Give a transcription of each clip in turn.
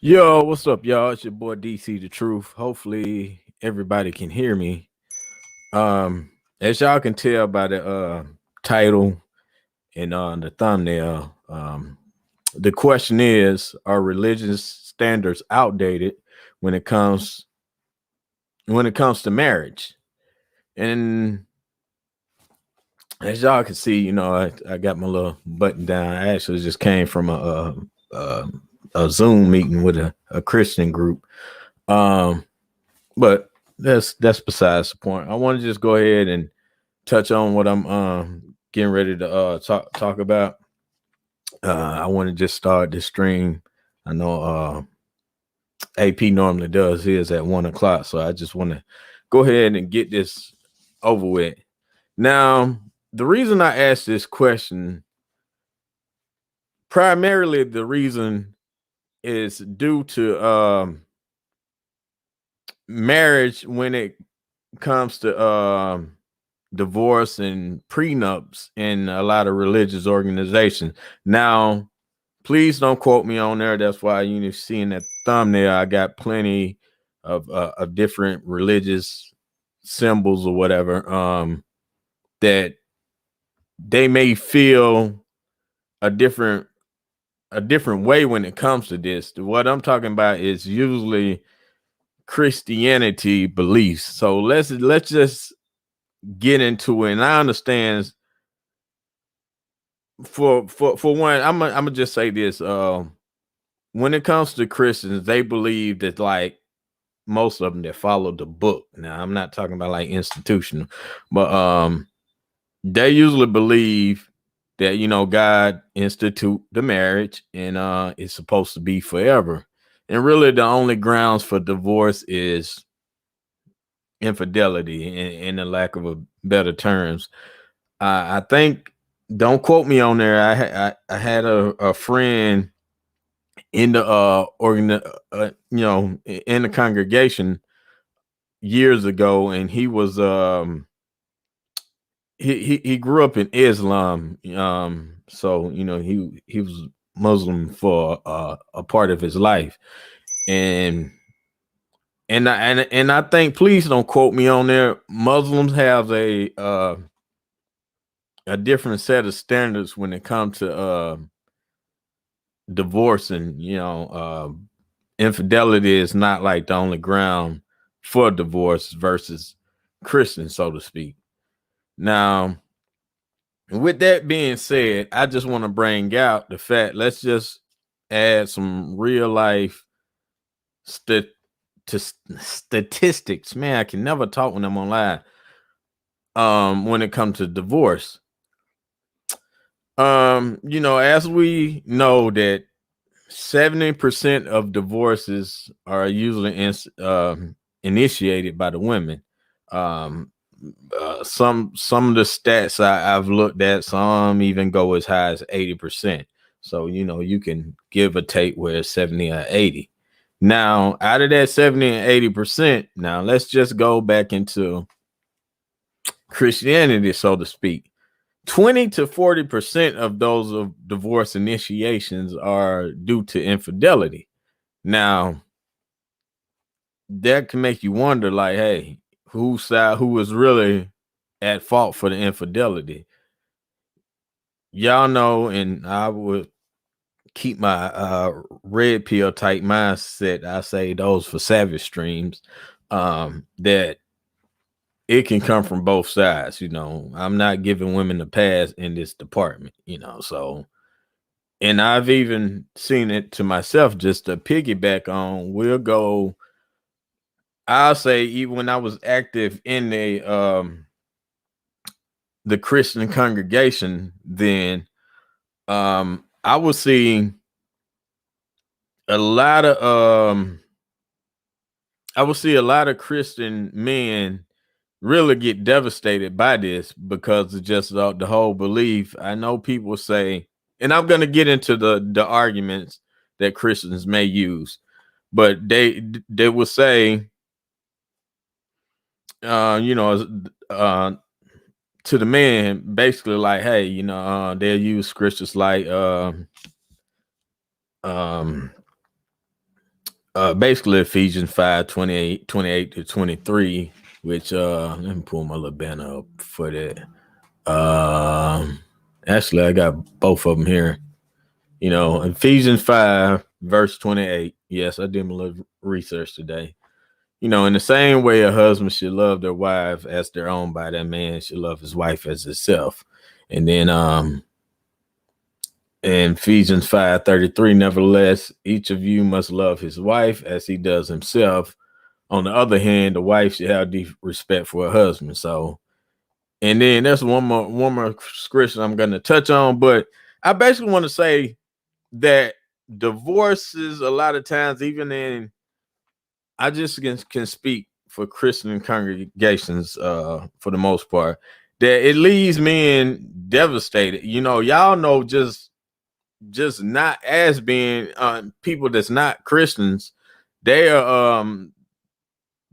Yo, what's up, y'all? It's your boy DC The Truth. Hopefully everybody can hear me. As y'all can tell by the title and the thumbnail, the question is, are religious standards outdated when it comes to marriage? And as y'all can see, I got my little button down. I actually just came from a, a Zoom meeting with a Christian group. Um, But that's besides the point. I want to just go ahead and touch on what I'm getting ready to talk about. I want to just start this stream. I know AP normally does his at 1 o'clock, so I just want to go ahead and get this over with. Now, the reason I asked this question, primarily the reason is due to marriage when it comes to divorce and prenups in a lot of religious organizations. Now, please don't quote me on there. That's why you see in that thumbnail, I got plenty of different religious symbols or whatever that they may feel a different way when it comes to this. What I'm talking about is usually Christianity beliefs. So let's just get into it. And I understand for one, I'm gonna just say this. When it comes to Christians, they believe that, like, most of them that follow the book. Now, I'm not talking about like institutional, but they usually believe that God institute the marriage and it's supposed to be forever. And really the only grounds for divorce is infidelity, in the lack of a better terms. I think, don't quote me on there. I had a friend in the in the congregation years ago, and he was he grew up in Islam. So he was Muslim for a part of his life, and I think, please don't quote me on there, Muslims have a different set of standards when it comes to divorce. And infidelity is not like the only ground for divorce versus Christian, so to speak. Now, with that being said, I just want to bring out the fact, let's just add some real life statistics. Man, I can never talk when I'm online. When it comes to divorce, as we know that 70% of divorces are usually initiated by the women. Um, some of the stats I've looked at, some even go as high as 80%. So you can give or take where it's 70 or 80. Now, out of that 70 and 80%, now let's just go back into Christianity, so to speak. 20 to 40% of those of divorce initiations are due to infidelity. Now, that can make you wonder, like, hey, who is really at fault for the infidelity? Y'all know, and I would keep my red pill type mindset. I say those for savage streams, that it can come from both sides. I'm not giving women a pass in this department, so. And I've even seen it to myself, just to piggyback on, I'll say, even when I was active in the Christian congregation, then I was seeing a lot of I would see a lot of Christian men really get devastated by this, because of just the whole belief. I know people say, and I'm going to get into the arguments that Christians may use, but they will say, to the man, basically, like, hey, they'll use scriptures like um basically Ephesians 5:28 to 23, which let me pull my little banner up for that. Actually, I got both of them here. You know, Ephesians 5, verse 28. Yes, I did my little research today. You know, in the same way a husband should love their wife as their own body, that man should love his wife as himself. And then in Ephesians 5:33, nevertheless, each of you must love his wife as he does himself. On the other hand, the wife should have deep respect for her husband. So, and then there's one more scripture I'm going to touch on, but I basically want to say that divorces a lot of times, even in, I just can speak for Christian congregations for the most part, that it leaves men devastated. You know, y'all know just not as being people that's not Christians, they are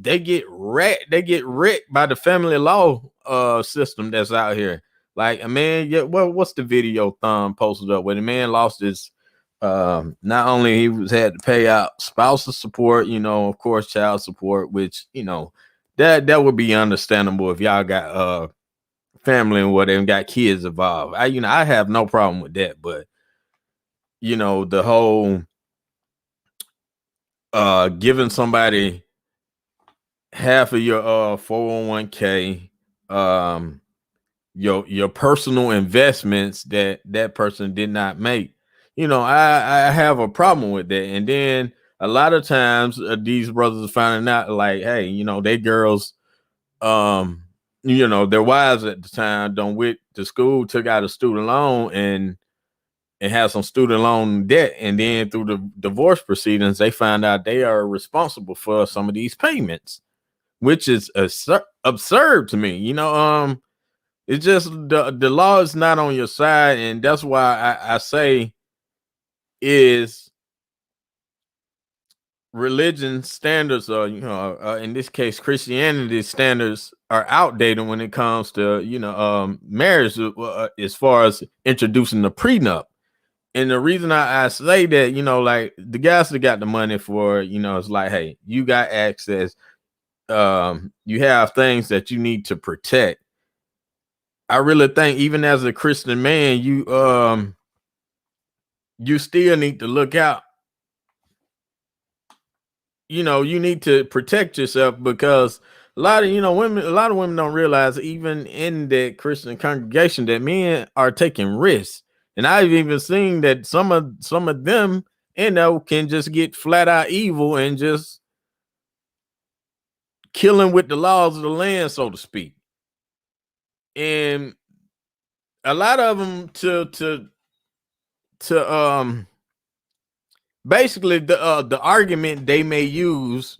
they get wrecked by the family law system that's out here. Like a man, yeah, well, what's the video Thumb posted up where the man lost his not only he was had to pay out spousal support, you know, of course, child support, which, you know, that would be understandable if y'all got family and whatever and got kids involved. I have no problem with that, but you know, the whole giving somebody half of your 401k, your personal investments that person did not make. You know, I have a problem with that. And then a lot of times these brothers are finding out like, hey, you know, they girls, you know, their wives at the time don't went to school, took out a student loan and have some student loan debt, and then through the divorce proceedings, they find out they are responsible for some of these payments, which is absurd to me. You know, it's just the law is not on your side, and that's why I say is religion standards, or you know, in this case, Christianity standards are outdated when it comes to marriage, as far as introducing the prenup. And the reason I say that, you know, like the guys that got the money for, you know, it's like, hey, you got access. You have things that you need to protect. I really think even as a Christian man, you still need to look out. You know, you need to protect yourself because a lot of women don't realize even in that Christian congregation that men are taking risks. And I've even seen that some of them, you know, can just get flat out evil and just killing with the laws of the land, so to speak. And a lot of them to basically the argument they'll use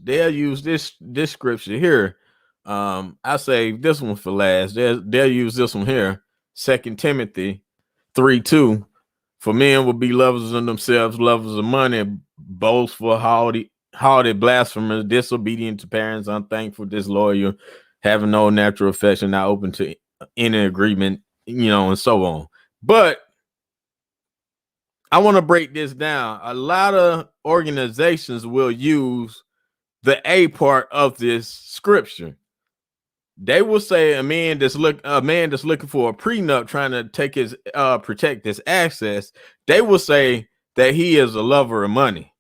this scripture here. I say this one for last. They'll use this one here, 2 Timothy 3:2. For men will be lovers of themselves, lovers of money, boastful, haughty, blasphemers, disobedient to parents, unthankful, disloyal, having no natural affection, not open to any agreement, you know, and so on. But I want to break this down. A lot of organizations will use the A part of this scripture. They will say a man that's looking for a prenup, trying to take his protect his access. They will say that he is a lover of money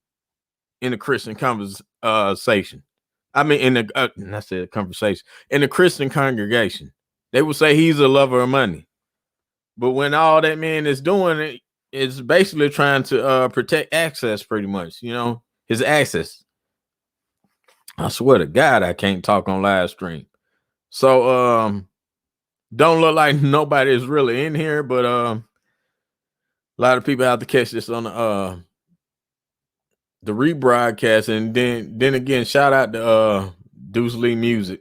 in the Christian conversation. I mean, in the I said conversation in the Christian congregation, they will say he's a lover of money. But when all that man is doing is basically trying to protect access, pretty much, you know, his access. I swear to God, I can't talk on live stream. So don't look like nobody is really in here, but a lot of people have to catch this on the rebroadcast. And then again, shout out to Deuce Lee Music.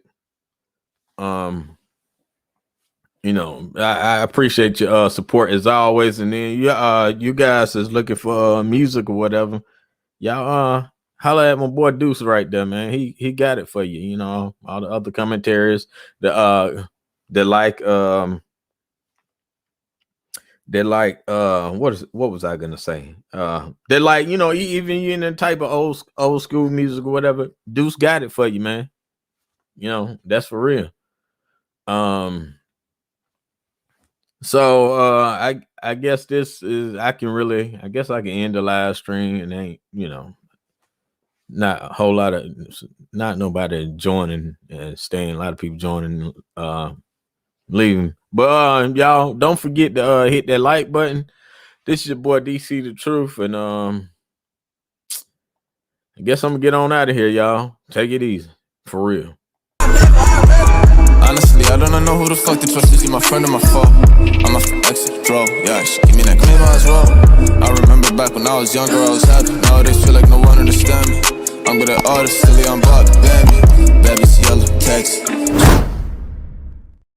You know, I appreciate your support as always. And then you guys is looking for music or whatever, y'all holla at my boy Deuce right there, man. He got it for you. You know, all the other commentaries, the like They're like what was I gonna say? They're like, you know, even you in the type of old school music or whatever, Deuce got it for you, man. You know, that's for real. So I guess this is I guess I can end the live stream and ain't, you know, not a whole lot of not nobody joining and staying, a lot of people joining leaving. But y'all don't forget to hit that like button. This is your boy DC the Truth, and I guess I'm gonna get on out of here, y'all. Take it easy. For real. Honestly, I don't know who the fuck to trust. Is he my friend or my foe? I'm a exit draw. Yeah, she give me that claim as well. I remember back when I was younger, I was happy. Nowadays feel like no one understand me. I'm good at artists, silly, I'm Bob, baby. Baby's yellow, text.